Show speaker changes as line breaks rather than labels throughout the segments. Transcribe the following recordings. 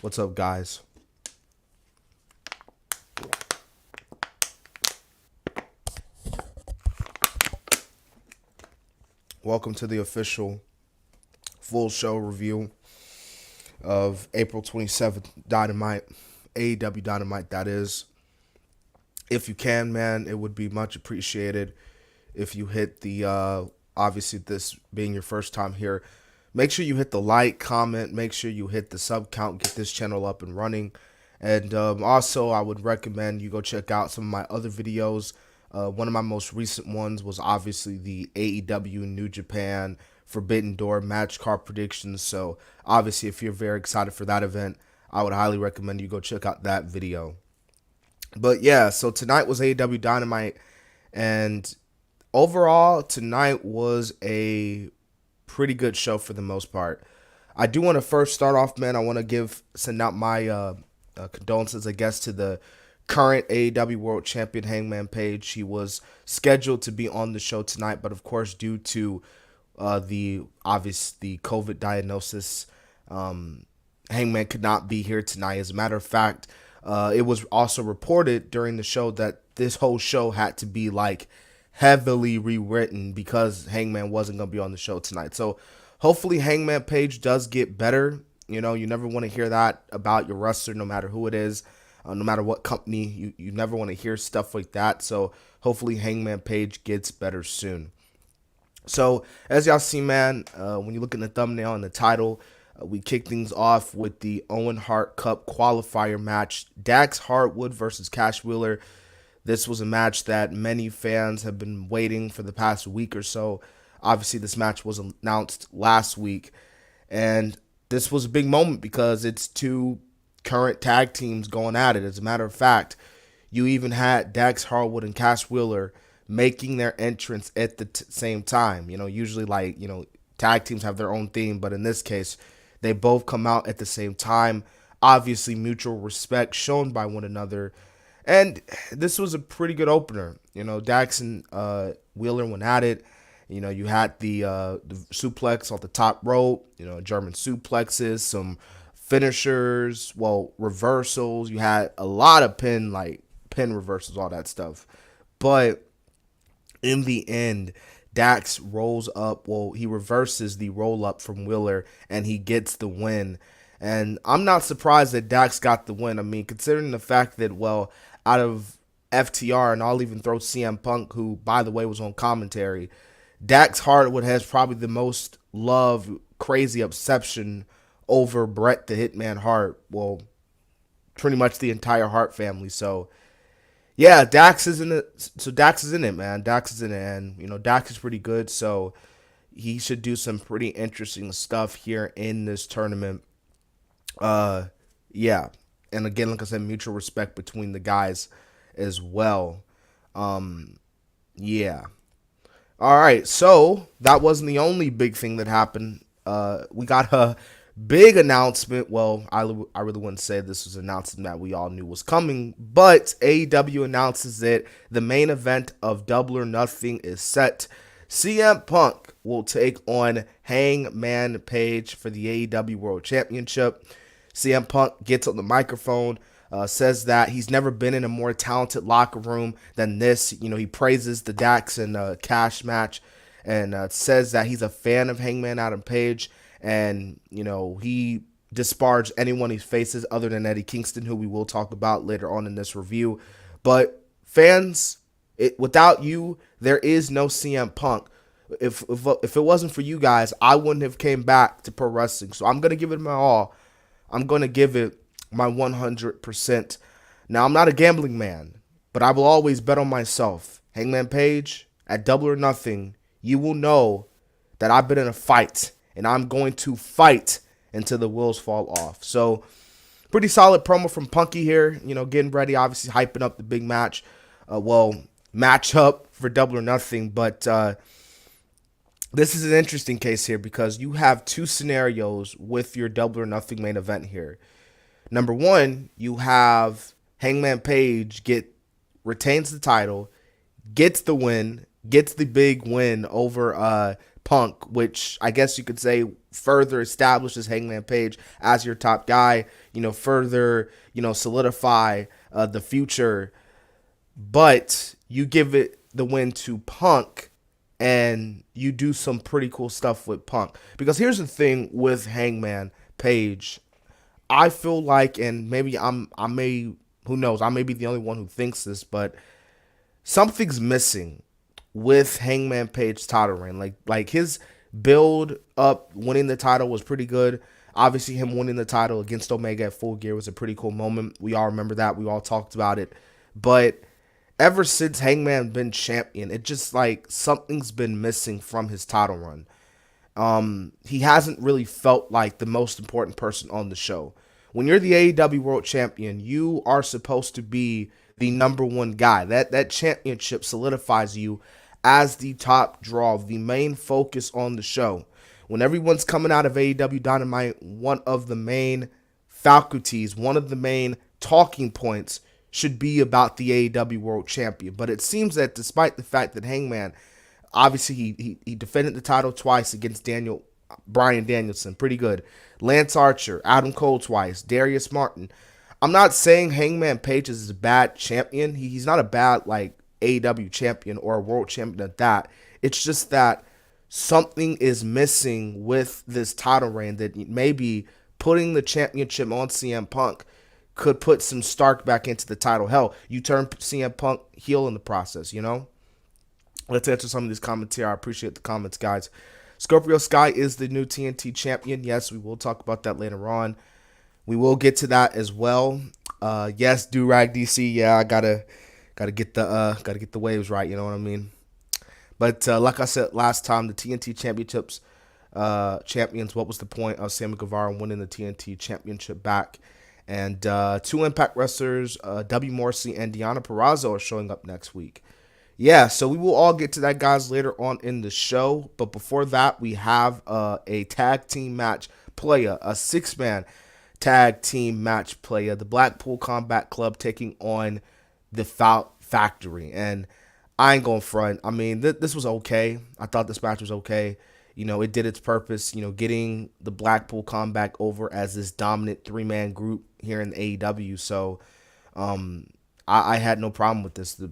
What's up, guys? Welcome to the official full show review of April 27th Dynamite, AEW Dynamite, that is. If you can, man, it would be much appreciated if you hit the, obviously, this being your first time here, make sure you hit the like, comment, make sure you hit the sub count, get this channel up and running. And also, I would recommend you go check out some of my other videos. One of my most recent ones was obviously the AEW New Japan Forbidden Door match card predictions. So obviously, if you're very excited for that event, I would highly recommend you go check out that video. But yeah, so tonight was AEW Dynamite, and overall, tonight was a pretty good show for the most part. I do want to first start off, man. I want to send out my condolences, I guess, to the current AEW World Champion Hangman Page. He was scheduled to be on the show tonight, but of course, due to the COVID diagnosis, Hangman could not be here tonight. As a matter of fact, it was also reported during the show that this whole show had to be like heavily rewritten because Hangman wasn't going to be on the show tonight. So hopefully Hangman Page does get better. You know, you never want to hear that about your wrestler, no matter who it is, no matter what company. You never want to hear stuff like that. So hopefully Hangman Page gets better soon. So as y'all see, man, when you look in the thumbnail and the title, we kick things off with the Owen Hart Cup qualifier match. Dax Harwood versus Cash Wheeler. This was a match that many fans have been waiting for the past week or so. Obviously, this match was announced last week. And this was a big moment because it's two current tag teams going at it. As a matter of fact, you even had Dax Harwood and Cash Wheeler making their entrance at the same time. You know, usually tag teams have their own theme, but in this case, they both come out at the same time. Obviously, mutual respect shown by one another. And this was a pretty good opener. You know, Dax and Wheeler went at it. You know, you had the suplex off the top rope, German suplexes, some finishers, reversals. You had a lot of pin reversals, all that stuff. But in the end, Dax rolls up. He reverses the roll up from Wheeler, and he gets the win. And I'm not surprised that Dax got the win. I mean, considering the fact that, out of FTR, and I'll even throw CM Punk, who, by the way, was on commentary, Dax Harwood has probably the most love, crazy obsession over Bret the Hitman Hart. Well, pretty much the entire Hart family. So, yeah, Dax is in it. So Dax is in it, man. Dax is in it, and Dax is pretty good. So he should do some pretty interesting stuff here in this tournament. Yeah, and again, like I said, mutual respect between the guys as well. Yeah. All right, so that wasn't the only big thing that happened. We got a big announcement. Well, I really wouldn't say this was an announcement that we all knew was coming, but AEW announces that the main event of Double or Nothing is set. CM Punk will take on Hangman Page for the AEW World Championship. CM Punk gets on the microphone, says that he's never been in a more talented locker room than this. He praises the Dax and Cash match, and says that he's a fan of Hangman Adam Page. And, he disparaged anyone he faces other than Eddie Kingston, who we will talk about later on in this review. But fans, without you, there is no CM Punk. If it wasn't for you guys, I wouldn't have came back to pro wrestling. So I'm going to give it my all. I'm going to give it my 100%. Now, I'm not a gambling man, but I will always bet on myself. Hangman Page, at Double or Nothing, you will know that I've been in a fight. And I'm going to fight until the wheels fall off. So, pretty solid promo from Punky here. Getting ready, obviously hyping up the big match. Matchup for Double or Nothing. But this is an interesting case here because you have two scenarios with your Double or Nothing main event here. Number one, you have Hangman Page retains the title, gets the win, gets the big win over Punk, which I guess you could say further establishes Hangman Page as your top guy, further, solidify the future. But you give it the win to Punk and you do some pretty cool stuff with Punk. Because here's the thing with Hangman Page. I feel like, and maybe who knows, I may be the only one who thinks this, but something's missing with Hangman Page's title reign. Like his build up winning the title was pretty good. Obviously, him winning the title against Omega at Full Gear was a pretty cool moment. We all remember that. We all talked about it. But ever since Hangman been champion, it just like something's been missing from his title run. He hasn't really felt like the most important person on the show. When you're the AEW World Champion, you are supposed to be the number one guy. That championship solidifies you as the top draw, the main focus on the show. When everyone's coming out of AEW Dynamite, one of the main faculties, one of the main talking points should be about the AEW World Champion. But it seems that despite the fact that Hangman, obviously he defended the title twice against Bryan Danielson, pretty good. Lance Archer, Adam Cole twice, Darius Martin. I'm not saying Hangman Page is a bad champion. He's not a bad like AEW champion or a world champion at that. It's just that something is missing with this title reign that maybe putting the championship on CM Punk could put some Stark back into the title. Hell, you turn CM Punk heel in the process, Let's answer some of these comments here. I appreciate the comments, guys. Scorpio Sky is the new TNT champion. Yes, we will talk about that later on. We will get to that as well. Yes, Durag DC. Yeah, I gotta get the waves right. You know what I mean? But like I said last time, the TNT championships champions. What was the point of Sammy Guevara winning the TNT championship back? And two Impact wrestlers, W. Morrissey and Deonna Purrazzo, are showing up next week. Yeah, so we will all get to that, guys, later on in the show. But before that, we have a tag team match player, a six-man tag team match player, the Blackpool Combat Club taking on the Factory. And I ain't going front. I mean, this was okay. I thought this match was okay. It did its purpose, getting the Blackpool Combat over as this dominant three-man group here in the AEW. So, I had no problem with this. The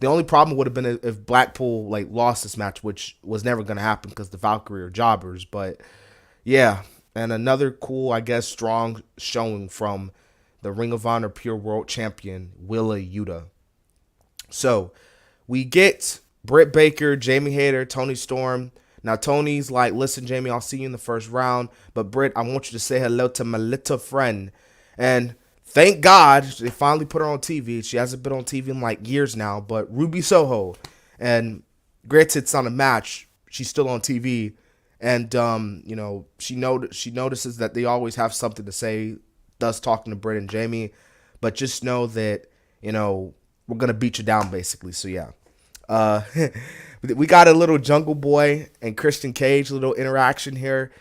only problem would have been if Blackpool lost this match, which was never going to happen because the Valkyrie are jobbers. But yeah, and another cool, I guess, strong showing from the Ring of Honor Pure World Champion, Willa Yuta. So we get Britt Baker, Jamie Hayter, Tony Storm. Now Tony's like, listen, Jamie, I'll see you in the first round. But Britt, I want you to say hello to my little friend. And thank God they finally put her on TV. She hasn't been on TV in years now, but Ruby Soho. And granted, it's not a match. She's still on TV. And, she notices that they always have something to say, thus talking to Britt and Jamie. But just know that, we're going to beat you down, basically. So, yeah. We got a little Jungle Boy and Christian Cage little interaction here.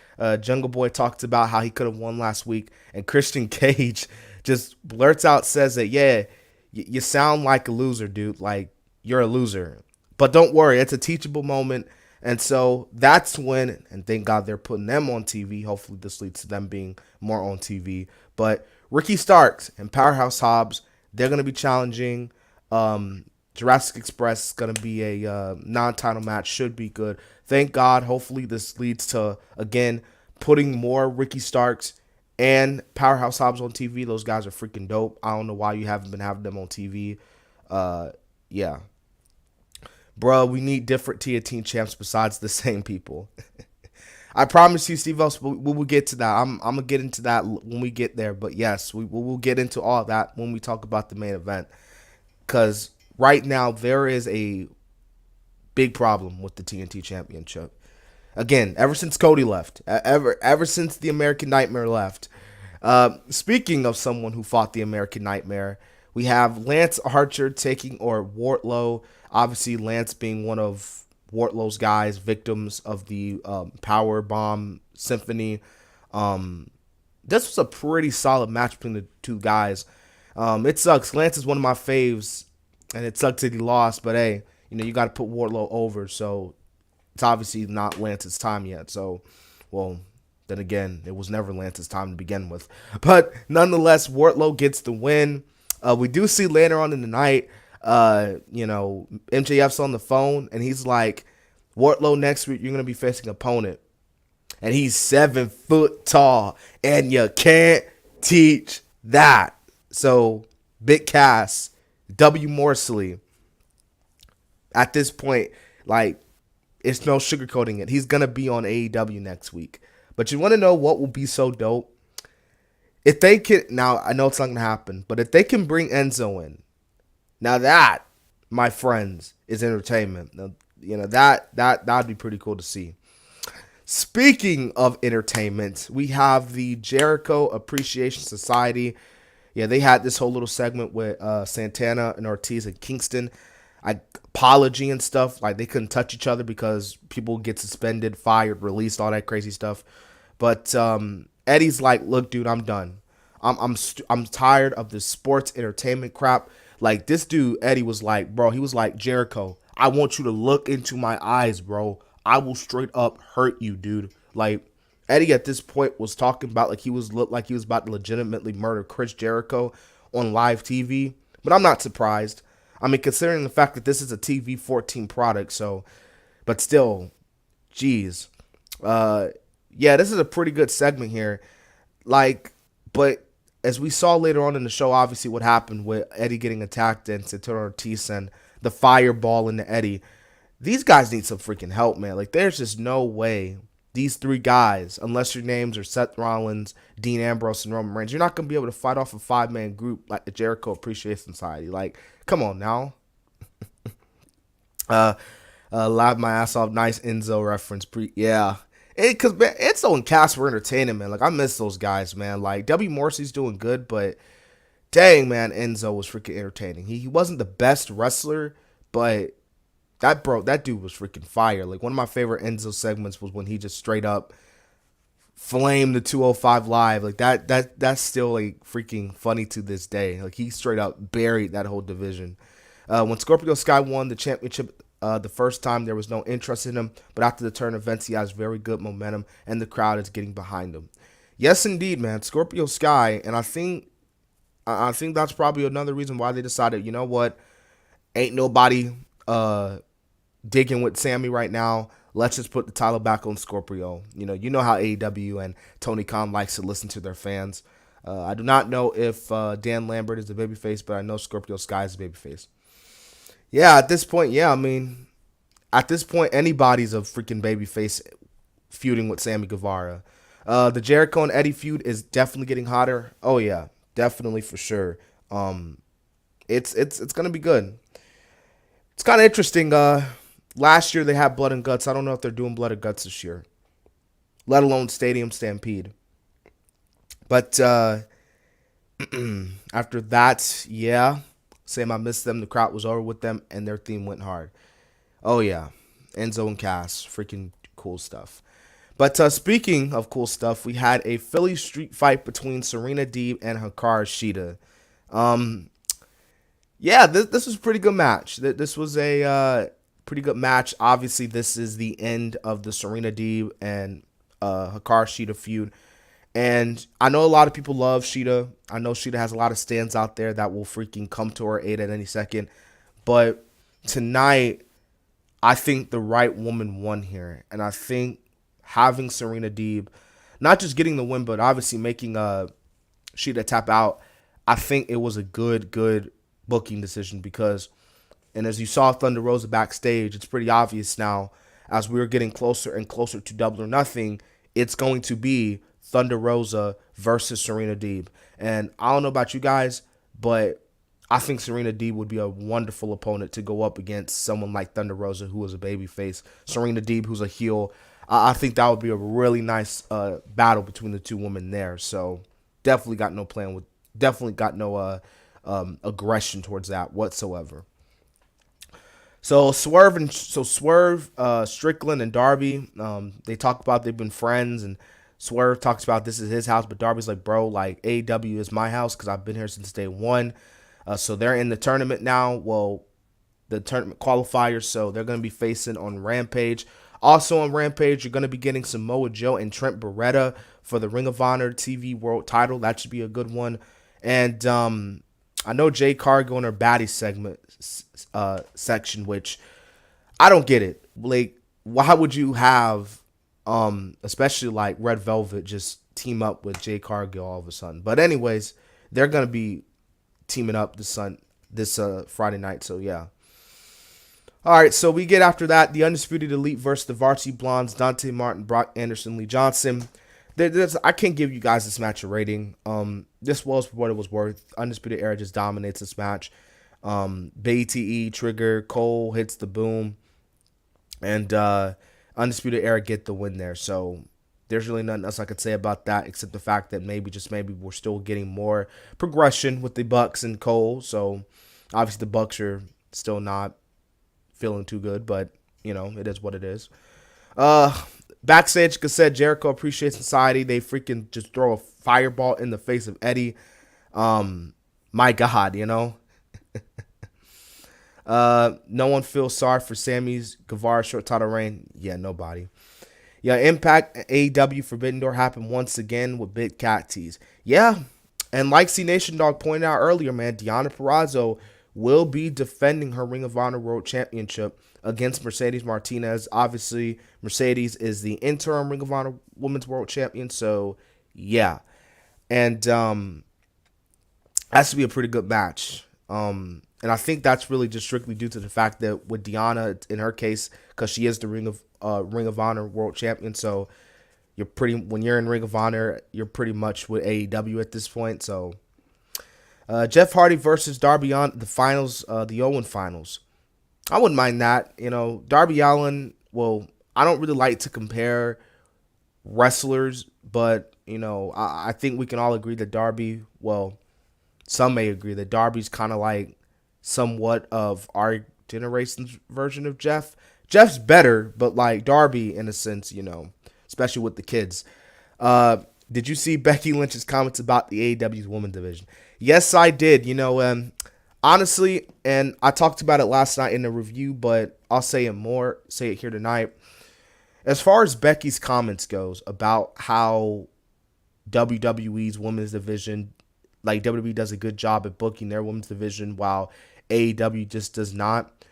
Jungle Boy talks about how he could have won last week. And Christian Cage just blurts out, says that, yeah, you sound like a loser, dude. Like, you're a loser. But don't worry, it's a teachable moment. And so that's when, and thank God they're putting them on TV. Hopefully this leads to them being more on TV. But Ricky Starks and Powerhouse Hobbs, they're going to be challenging. Jurassic Express is going to be a non-title match. Should be good. Thank God. Hopefully this leads to, again, putting more Ricky Starks and Powerhouse Hobbs on TV. Those guys are freaking dope. I don't know why you haven't been having them on TV. Yeah. Bruh, we need different TNT champs besides the same people. I promise you, Steve, we will get to that. I'm going to get into that when we get there. But yes, we will get into all that when we talk about the main event. Because right now, there is a big problem with the TNT Championship. Again, ever since Cody left, ever since the American Nightmare left. Speaking of someone who fought the American Nightmare, we have Lance Archer taking Wardlow. Obviously, Lance being one of Wardlow's guys, victims of the Power Bomb Symphony. This was a pretty solid match between the two guys. It sucks. Lance is one of my faves, and it sucks that he lost. But hey, you got to put Wardlow over. So it's obviously not Lance's time yet. So, well, then again, it was never Lance's time to begin with. But nonetheless, Wardlow gets the win. We do see later on in the night, MJF's on the phone, and he's like, Wardlow, next week, you're going to be facing an opponent. And he's 7 foot tall, and you can't teach that. So, Big Cass, W. Morsley, at this point, like, it's no sugarcoating it. He's going to be on AEW next week. But you want to know what will be so dope? If they can, now I know it's not going to happen, but if they can bring Enzo in, now that, my friends, is entertainment. Now, that'd be pretty cool to see. Speaking of entertainment, we have the Jericho Appreciation Society. Yeah, they had this whole little segment with Santana and Ortiz and Kingston. Apology and stuff. Like, they couldn't touch each other because people get suspended, fired, released, all that crazy stuff. But Eddie's like, look, dude, I'm done. I'm tired of this sports entertainment crap. Like, this dude, Eddie, was like, bro, he was like, Jericho, I want you to look into my eyes, bro. I will straight up hurt you, dude. Like, Eddie at this point was talking about like looked like he was about to legitimately murder Chris Jericho on live TV. But I'm not surprised. I mean, considering the fact that this is a TV 14 product, so, but still, geez. Yeah, this is a pretty good segment here. Like, but as we saw later on in the show, obviously what happened with Eddie getting attacked and Santana Ortiz and the fireball into Eddie. These guys need some freaking help, man. Like, there's just no way these three guys, unless your names are Seth Rollins, Dean Ambrose, and Roman Reigns, you're not going to be able to fight off a 5-man group like the Jericho Appreciation Society. Like, come on now. Laugh my ass off. Nice Enzo reference. Yeah. Because Enzo and Cass were entertaining, man. Like, I miss those guys, man. Like, W. Morrissey's doing good, but dang, man, Enzo was freaking entertaining. He wasn't the best wrestler, but that dude was freaking fire. Like, one of my favorite Enzo segments was when he just straight up flamed the 205 Live. Like, that's still like freaking funny to this day. Like, he straight up buried that whole division. When Scorpio Sky won the championship the first time, there was no interest in him, but after the turn events, he has very good momentum, and the crowd is getting behind him. Yes, indeed, man, Scorpio Sky, and I think that's probably another reason why they decided, you know what, ain't nobody digging with Sammy right now. Let's just put the title back on Scorpio. You know how AEW and Tony Khan likes to listen to their fans. I do not know if Dan Lambert is a babyface, but I know Scorpio Sky is a babyface. Yeah, at this point, anybody's a freaking babyface feuding with Sammy Guevara. The Jericho and Eddie feud is definitely getting hotter. Oh yeah, definitely for sure. It's gonna be good. It's kind of interesting. Last year they had Blood and Guts. I don't know if they're doing Blood and Guts this year, let alone Stadium Stampede. But after that, yeah. Sam, I missed them. The crowd was over with them, and their theme went hard. Oh, yeah. Enzo and Cass. Freaking cool stuff. But speaking of cool stuff, we had a Philly street fight between Serena Deeb and Hikaru Shida. Yeah, this was a pretty good match. This was a pretty good match. Obviously, this is the end of the Serena Deeb and Hikaru Shida feud. And I know a lot of people love Shida. I know Shida has a lot of stands out there that will freaking come to her aid at any second. But tonight, I think the right woman won here. And I think having Serena Deeb, not just getting the win, but obviously making Shida tap out, I think it was a good booking decision because, and as you saw Thunder Rosa backstage, it's pretty obvious now, as we're getting closer and closer to Double or Nothing, it's going to be Thunder Rosa versus Serena Deeb. And I don't know about you guys, but I think Serena Deeb would be a wonderful opponent to go up against someone like Thunder Rosa, who is a babyface, Serena Deeb, who's a heel. I think that would be a really nice battle between the two women there. So definitely got no aggression towards that whatsoever. So Swerve, Strickland and Darby, they talk about they've been friends, and Swerve talks about this is his house, but Darby's like, bro, like AEW is my house because I've been here since day one. So they're in the tournament now. Well, the tournament qualifiers. So they're going to be facing on Rampage. Also on Rampage, you're going to be getting Samoa Joe and Trent Beretta for the Ring of Honor TV World title. That should be a good one. And I know Jay Cargill in her baddie segment section, which I don't get it. Like, why would you have, especially like Red Velvet, just team up with Jay Cargill all of a sudden? But anyways, they're going to be teaming up this Friday night. So yeah. All right, so we get after that, the Undisputed Elite versus the Varsity Blondes, Dante Martin, Brock Anderson, Lee Johnson. I can't give you guys this match a rating. This was what it was worth. Undisputed Era just dominates this match. BTE, Trigger, Cole hits the boom, and Undisputed Era get the win there. So there's really nothing else I could say about that except the fact that maybe we're still getting more progression with the Bucks and Cole. So obviously the Bucks are still not feeling too good, but it is what it is. Backstage, like I said, Jericho appreciates society. They freaking just throw a fireball in the face of Eddie. My God, no one feels sorry for Sammy's Guevara short title reign. Yeah, nobody. Yeah, Impact AEW Forbidden Door happened once again with Big Cat tease. Yeah, and like C Nation Dog pointed out earlier, man, Deonna Purrazzo will be defending her Ring of Honor World Championship against Mercedes Martinez. Obviously, Mercedes is the interim Ring of Honor Women's World Champion, so yeah. And has to be a pretty good match. And I think that's really just strictly due to the fact that with Deonna, in her case, because she is the Ring of Honor World Champion, so when you're in Ring of Honor, you're pretty much with AEW at this point, so Jeff Hardy versus Darby on the finals, the Owen finals. I wouldn't mind that. Darby Allin, well, I don't really like to compare wrestlers, but, I think we can all agree that Darby, well, some may agree that Darby's kind of like somewhat of our generation's version of Jeff. Jeff's better, but like Darby in a sense, especially with the kids. Did you see Becky Lynch's comments about the AEW's women's division? Yes, I did. Honestly, and I talked about it last night in the review, but I'll say it here tonight. As far as Becky's comments goes about how WWE's women's division, like WWE does a good job at booking their women's division while AEW just does not.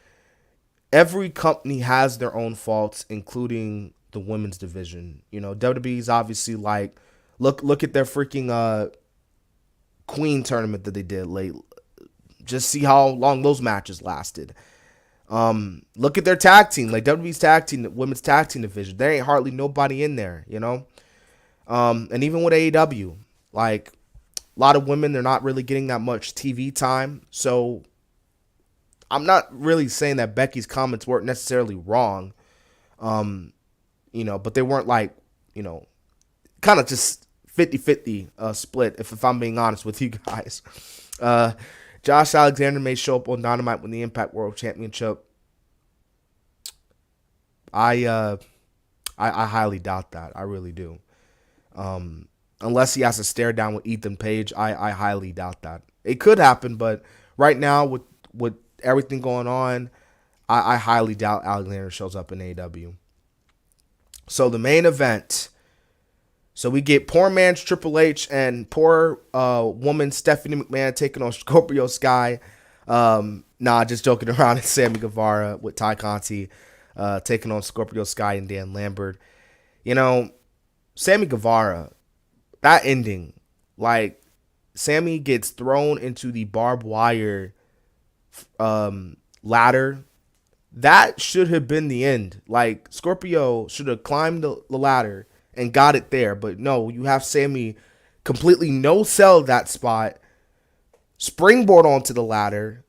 Every company has their own faults, including the women's division. WWE's obviously like, look at their freaking Queen tournament that they did late. Just see how long those matches lasted. Look at their tag team, like WWE's tag team, women's tag team division. There ain't hardly nobody in there, and even with AEW, like a lot of women, they're not really getting that much TV time. So I'm not really saying that Becky's comments weren't necessarily wrong, but they weren't like, kind of just 50-50 split, if I'm being honest with you guys. Josh Alexander may show up on Dynamite with the Impact World Championship. I highly doubt that. I really do. Unless he has to stare down with Ethan Page, I highly doubt that. It could happen, but right now with everything going on, I highly doubt Alexander shows up in AEW. So the main event. So we get poor man's Triple H and poor woman Stephanie McMahon taking on Scorpio Sky. Just joking around. It's Sammy Guevara with Ty Conti taking on Scorpio Sky and Dan Lambert. Sammy Guevara, that ending, like Sammy gets thrown into the barbed wire ladder. That should have been the end. Like Scorpio should have climbed the ladder and got it there. But no, you have Sammy completely no-sell that spot, springboard onto the ladder,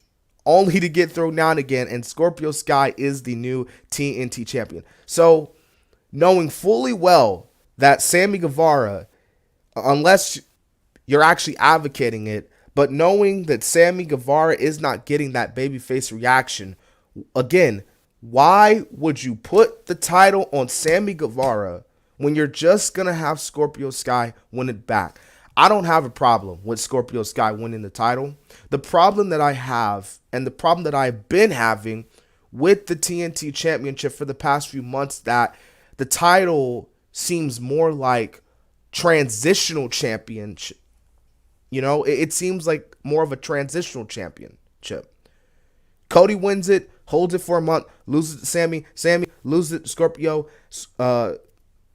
only to get thrown down again, and Scorpio Sky is the new TNT champion. So, knowing fully well that Sammy Guevara, unless you're actually advocating it, but knowing that Sammy Guevara is not getting that babyface reaction, again, why would you put the title on Sammy Guevara when you're just going to have Scorpio Sky win it back? I don't have a problem with Scorpio Sky winning the title. The problem that I have, and the problem that I've been having with the TNT Championship for the past few months, that the title seems more like transitional championship. You know, it seems like more of a transitional championship. Cody wins it, holds it for a month, loses it to Sammy. Sammy loses it to Scorpio.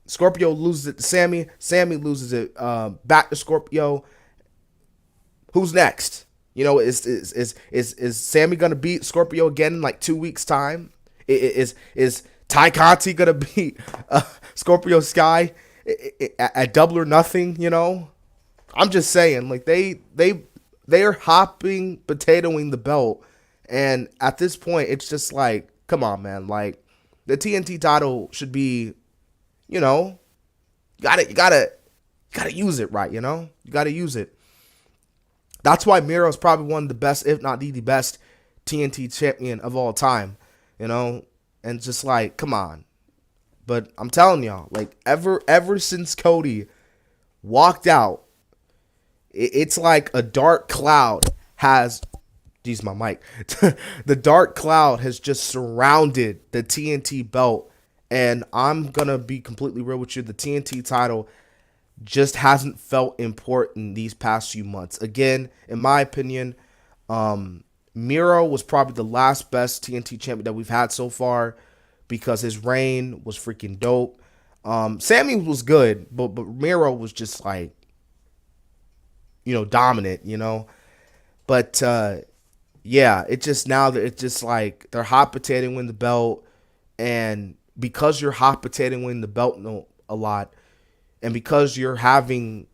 Scorpio loses it to Sammy. Sammy loses it back to Scorpio. Who's next? You know, is Sammy gonna beat Scorpio again in like 2 weeks' time? Is Ty Conti gonna beat Scorpio Sky at Double or Nothing? You know, I'm just saying, like they are hopping, potatoing the belt, and at this point, it's just like, come on, man, like the TNT title should be, you know, you gotta use it right, you know, you gotta use it. That's why Miro is probably one of the best, if not the best, TNT champion of all time, you know, and just like, come on. But I'm telling y'all, like ever since Cody walked out, it's like a dark cloud has, geez, my mic. The dark cloud has just surrounded the TNT belt, and I'm gonna be completely real with you. The TNT title just hasn't felt important these past few months. Again, in my opinion, Miro was probably the last best TNT champion that we've had so far because his reign was freaking dope. Sammy was good, but Miro was just like, you know, dominant, you know. But yeah, it just now that it's just like they're hot potato winning the belt, and because you're hot potato winning the belt a lot, and because you're having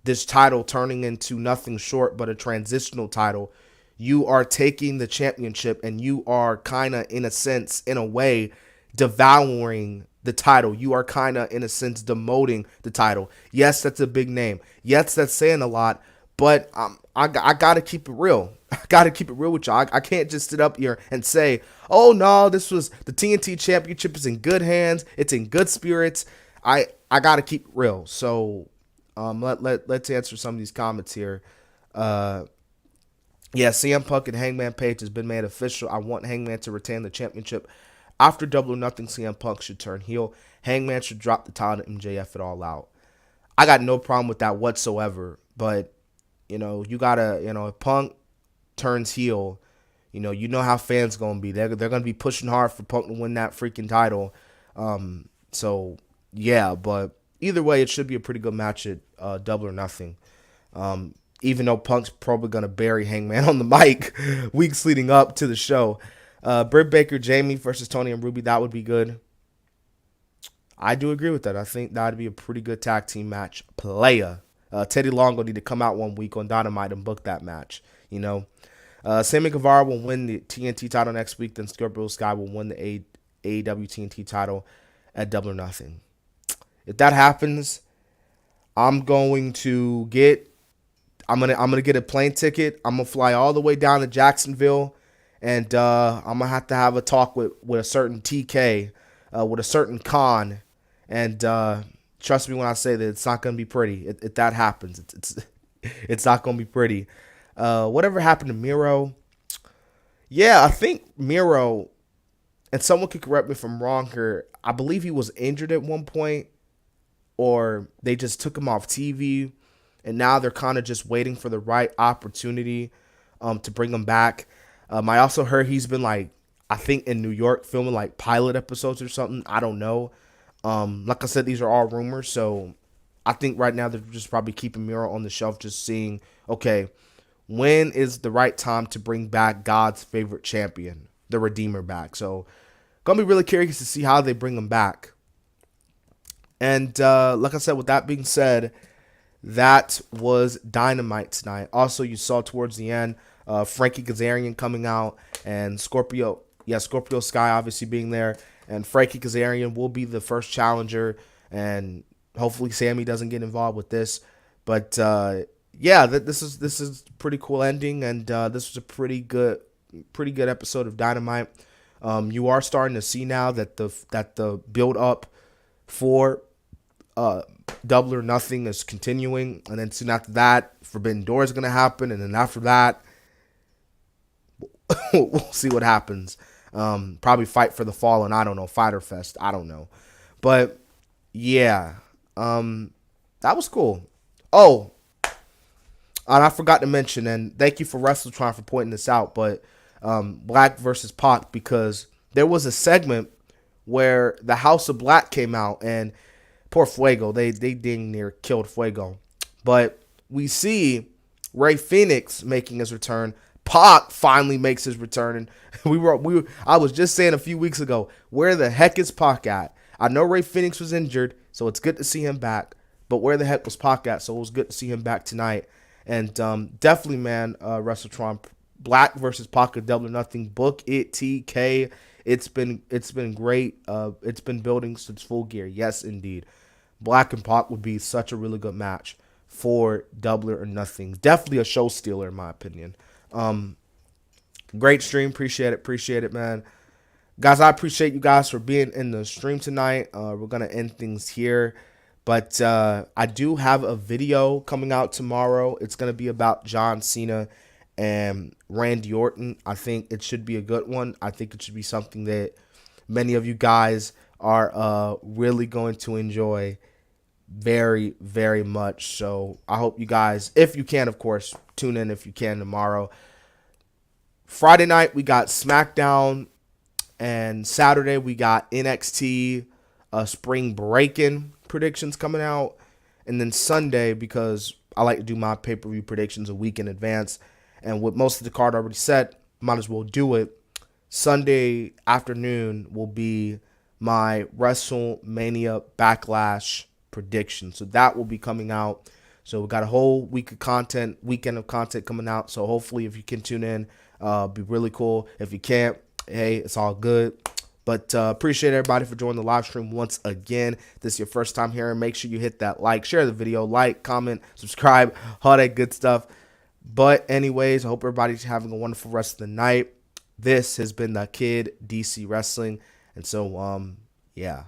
this title turning into nothing short but a transitional title, you are taking the championship and you are kind of, in a sense, in a way, devouring the title. You are kind of, in a sense, demoting the title. Yes, that's a big name. Yes, that's saying a lot, but I got to keep it real. I got to keep it real with y'all. I can't just sit up here and say, oh, no, this was the TNT Championship is in good hands. It's in good spirits. I got to keep it real. So let's answer some of these comments here. Yeah, CM Punk and Hangman Page has been made official. I want Hangman to retain the championship. After Double or Nothing, CM Punk should turn heel. Hangman should drop the title to MJF it all out. I got no problem with that whatsoever. But, you know, you got to, you know, if Punk turns heel, you know how fans going to be. They're going to be pushing hard for Punk to win that freaking title. So, yeah, but either way, it should be a pretty good match at Double or Nothing. Even though Punk's probably going to bury Hangman on the mic weeks leading up to the show. Britt Baker, Jamie versus Tony and Ruby, that would be good. I do agree with that. I think that would be a pretty good tag team match. Playa. Teddy Long will need to come out one week on Dynamite and book that match, you know. Sammy Guevara will win the TNT title next week. Then Scorpio Sky will win the AEW TNT title at Double or Nothing. If that happens, I'm gonna get a plane ticket. I'm gonna fly all the way down to Jacksonville, and I'm gonna have a talk with a certain TK, with a certain Khan, and trust me when I say that it's not gonna be pretty. If that happens, it's not gonna be pretty. Whatever happened to Miro? Yeah, I think Miro, and someone could correct me if I'm wrong here, I believe he was injured at one point, or they just took him off TV, and now they're kind of just waiting for the right opportunity to bring him back. I also heard he's been, like, I think in New York filming like pilot episodes or something. I don't know. Like I said, these are all rumors, so I think right now they're just probably keeping Miro on the shelf, just seeing, okay, when is the right time to bring back God's favorite champion, the Redeemer, back? So gonna be really curious to see how they bring him back. And like I said, with that being said, that was Dynamite tonight. Also, you saw towards the end Frankie Kazarian coming out, and Scorpio Sky obviously being there, and Frankie Kazarian will be the first challenger, and hopefully Sammy doesn't get involved with this. But yeah, this is a pretty cool ending, and this was a pretty good episode of Dynamite. You are starting to see now that the build up for Double or Nothing is continuing, and then soon after that, Forbidden Door is going to happen, and then after that, we'll see what happens. Probably Fight for the Fallen. I don't know. Fighter Fest. I don't know. But yeah, that was cool. Oh, and I forgot to mention, and thank you for WrestleTron for pointing this out, but Black versus Pac, because there was a segment where the House of Black came out, and poor Fuego, they dang near killed Fuego. But we see Rey Fenix making his return. Pac finally makes his return, and I was just saying a few weeks ago, where the heck is Pac at? I know Rey Fenix was injured, so it's good to see him back. But where the heck was Pac at? So it was good to see him back tonight. And definitely, man, WrestleTron, Black versus Pac at Double or Nothing. Book it, TK. It's been great. It's been building since Full Gear. Yes, indeed. Black and Pac would be such a really good match for Double or Nothing. Definitely a show stealer, in my opinion. Great stream. Appreciate it, man. Guys, I appreciate you guys for being in the stream tonight. We're going to end things here. But I do have a video coming out tomorrow. It's going to be about John Cena and Randy Orton. I think it should be a good one. I think it should be something that many of you guys are really going to enjoy very, very much. So I hope you guys, if you can, of course, tune in if you can tomorrow. Friday night, we got SmackDown. And Saturday, we got NXT Spring Breakin' predictions coming out. And then Sunday, because I like to do my pay-per-view predictions a week in advance, and with most of the card already set, might as well do it. Sunday afternoon will be my WrestleMania Backlash prediction. So that will be coming out. So we got a whole weekend of content coming out. So hopefully if you can tune in, be really cool. If you can't, hey, it's all good. But appreciate everybody for joining the live stream once again. If this is your first time here, make sure you hit that like, share the video, like, comment, subscribe, all that good stuff. But anyways, I hope everybody's having a wonderful rest of the night. This has been the Kid DC Wrestling. And so, yeah.